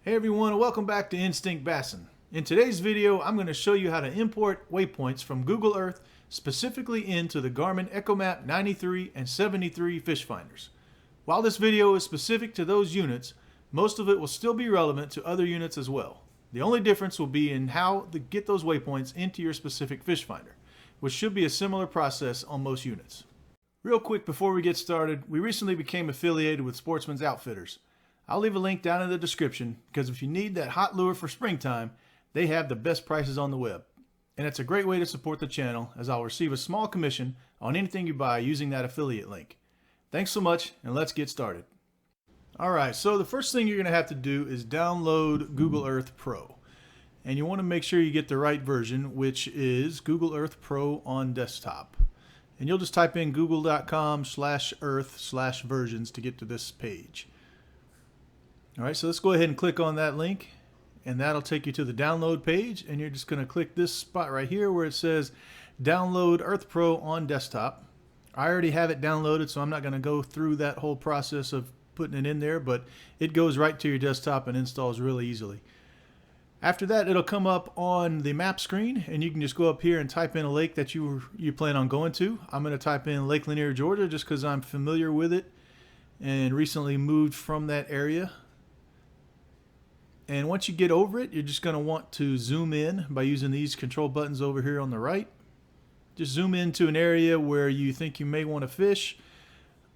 Hey everyone, and welcome back to Instinct Bassin. In today's video, I'm going to show you how to import waypoints from Google Earth specifically into the Garmin Echomap 93 and 73 fish finders. While this video is specific to those units, most of it will still be relevant to other units as well. The only difference will be in how to get those waypoints into your specific fish finder, which should be a similar process on most units. Real quick before we get started, we recently became affiliated with Sportsman's Outfitters. I'll leave a link down in the description because if you need that hot lure for springtime, they have the best prices on the web. And it's a great way to support the channel as I'll receive a small commission on anything you buy using that affiliate link. Thanks so much, and let's get started. Alright, so the first thing you're going to have to do is download Google Earth Pro. And you want to make sure you get the right version, which is Google Earth Pro on desktop. And you'll just type in google.com/earth/versions to get to this page. Alright, so let's go ahead and click on that link, and that'll take you to the download page, and you're just going to click this spot right here where it says download Earth Pro on desktop. I already have it downloaded, so I'm not going to go through that whole process of putting it in there, but it goes right to your desktop and installs really easily. After that, it'll come up on the map screen, and you can just go up here and type in a lake that you plan on going to. I'm going to type in Lake Lanier, Georgia, just because I'm familiar with it and recently moved from that area. And once you get over it, you're just going to want to zoom in by using these control buttons over here on the right. Just zoom into an area where you think you may want to fish,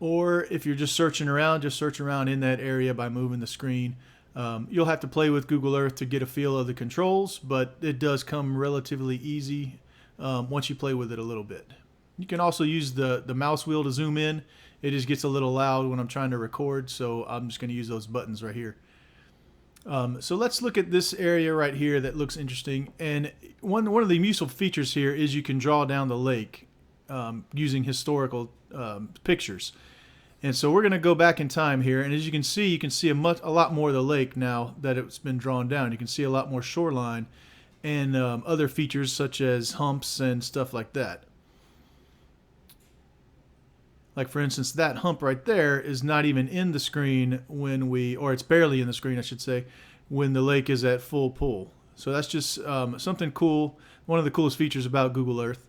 or if you're just searching around, just search around in that area by moving the screen. You'll have to play with Google Earth to get a feel of the controls, but it does come relatively easy once you play with it a little bit. You can also use the mouse wheel to zoom in. It just gets a little loud when I'm trying to record, so I'm just going to use those buttons right here. So let's look at this area right here that looks interesting. And one of the useful features here is you can draw down the lake using historical pictures. And so we're going to go back in time here, and as you can see a lot more of the lake now that it's been drawn down. You can see a lot more shoreline and other features such as humps and stuff like that. Like for instance, that hump right there is not even in the screen or it's barely in the screen, I should say, when the lake is at full pull. So that's just something cool, one of the coolest features about Google Earth.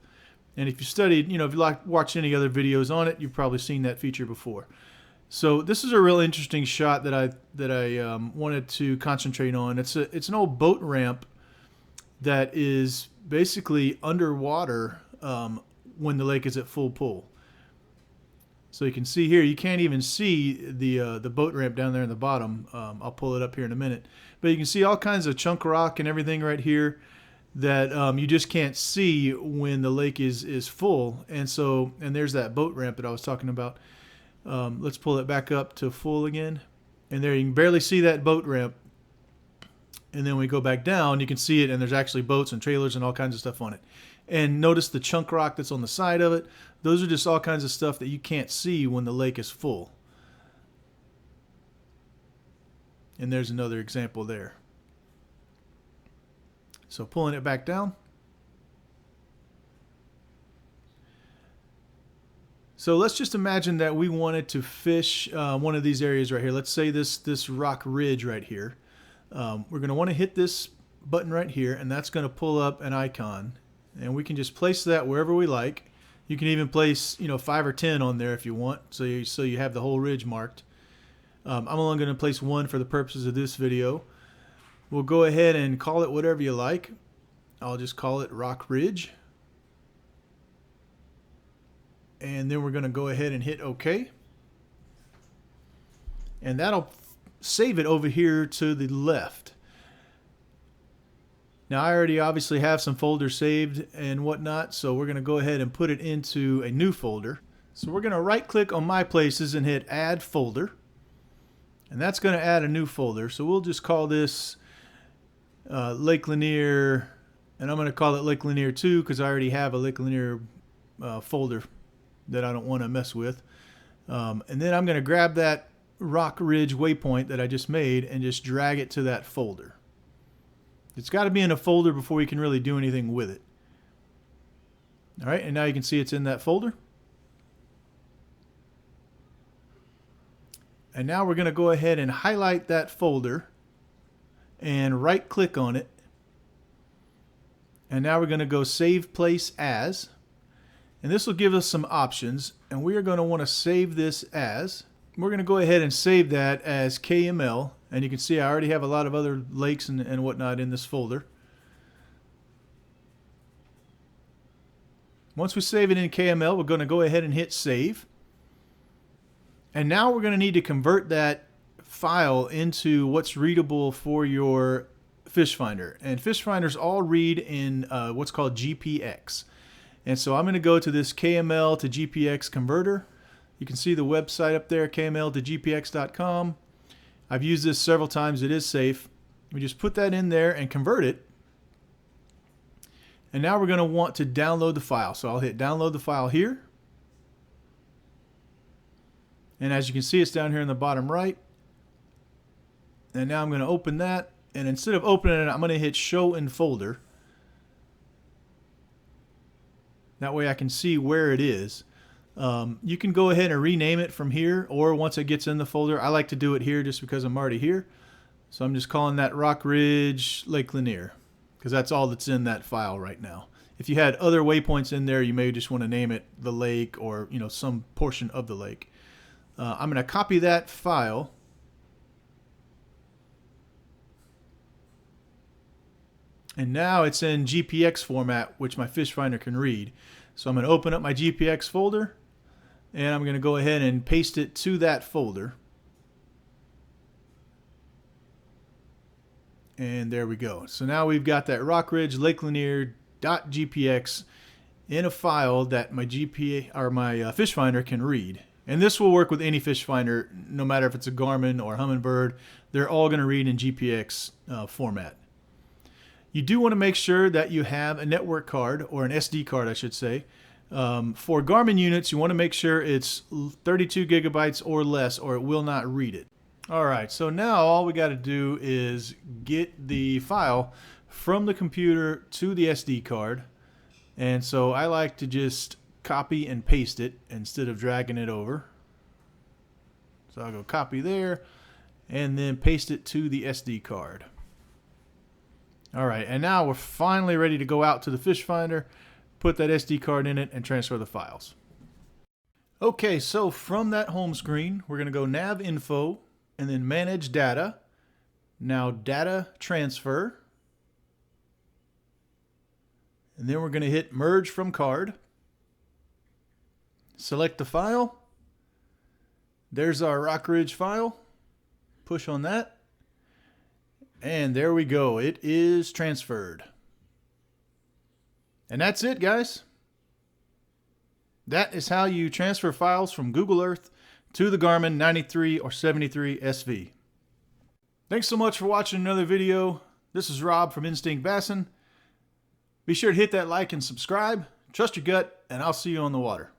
And if you studied, if you watched any other videos on it, you've probably seen that feature before. So this is a real interesting shot that I wanted to concentrate on. It's an old boat ramp that is basically underwater when the lake is at full pull. So you can see here, you can't even see the boat ramp down there in the bottom. I'll pull it up here in a minute. But you can see all kinds of chunk rock and everything right here that you just can't see when the lake is full. And there's that boat ramp that I was talking about. Let's pull it back up to full again. And there you can barely see that boat ramp. And then we go back down, you can see it, and there's actually boats and trailers and all kinds of stuff on it. And notice the chunk rock that's on the side of it. Those are just all kinds of stuff that you can't see when the lake is full. And there's another example there. So pulling it back down. So let's just imagine that we wanted to fish one of these areas right here. Let's say this rock ridge right here. We're going to want to hit this button right here, and that's going to pull up an icon. And we can just place that wherever we like. You can even place 5 or 10 on there if you want, so you have the whole ridge marked. I'm only going to place one for the purposes of this video. We'll go ahead and call it whatever you like. I'll just call it Rock Ridge. And then we're going to go ahead and hit OK. And that'll save it over here to the left. Now I already obviously have some folders saved and whatnot, so we're going to go ahead and put it into a new folder. So we're going to right click on My Places and hit Add Folder. And that's going to add a new folder. So we'll just call this Lake Lanier, and I'm going to call it Lake Lanier 2 because I already have a Lake Lanier folder that I don't want to mess with. And then I'm going to grab that Rock Ridge waypoint that I just made and just drag it to that folder. It's got to be in a folder before we can really do anything with it. All right, and now you can see it's in that folder. And now we're going to go ahead and highlight that folder and right click on it. And now we're going to go Save Place As. And this will give us some options. And we are going to want to save this as. We're going to go ahead and save that as KML. And you can see I already have a lot of other lakes and whatnot in this folder. Once we save it in KML, we're going to go ahead and hit Save. And now we're going to need to convert that file into what's readable for your fish finder. And fish finders all read in what's called GPX. And so I'm going to go to this KML to GPX converter. You can see the website up there, KML to GPX.com. I've used this several times. It is safe. We just put that in there and convert it. And now we're going to want to download the file. So I'll hit download the file here. And as you can see, it's down here in the bottom right. And now I'm going to open that. And instead of opening it, I'm going to hit show in folder. That way I can see where it is. You can go ahead and rename it from here, or once it gets in the folder. I like to do it here just because I'm already here. So I'm just calling that Rock Ridge Lake Lanier, because that's all that's in that file right now. If you had other waypoints in there, you may just want to name it the lake, or some portion of the lake. I'm going to copy that file. And now it's in GPX format, which my fish finder can read. So I'm going to open up my GPX folder, and I'm going to go ahead and paste it to that folder. And there we go. So now we've got that Rock Ridge Lake Lanier.gpx in a file that my fish finder can read. And this will work with any fish finder, no matter if it's a Garmin or Humminbird. They're all going to read in GPX format. You do want to make sure that you have a network card, or an SD card, I should say. For Garmin units, you want to make sure it's 32 gigabytes or less, or it will not read it. Alright, so now all we got to do is get the file from the computer to the SD card. And so I like to just copy and paste it instead of dragging it over. So I'll go copy there and then paste it to the SD card. Alright, and now we're finally ready to go out to the fish finder, put that SD card in it, and transfer the files. Okay, so from that home screen, we're going to go Nav Info, and then Manage Data. Now Data Transfer. And then we're going to hit Merge from Card. Select the file. There's our Rock Ridge file. Push on that. And there we go. It is transferred. And that's it, guys. That is how you transfer files from Google Earth to the Garmin 93 or 73 SV. Thanks so much for watching another video. This is Rob from Instinct Bassin. Be sure to hit that like and subscribe. Trust your gut, and I'll see you on the water.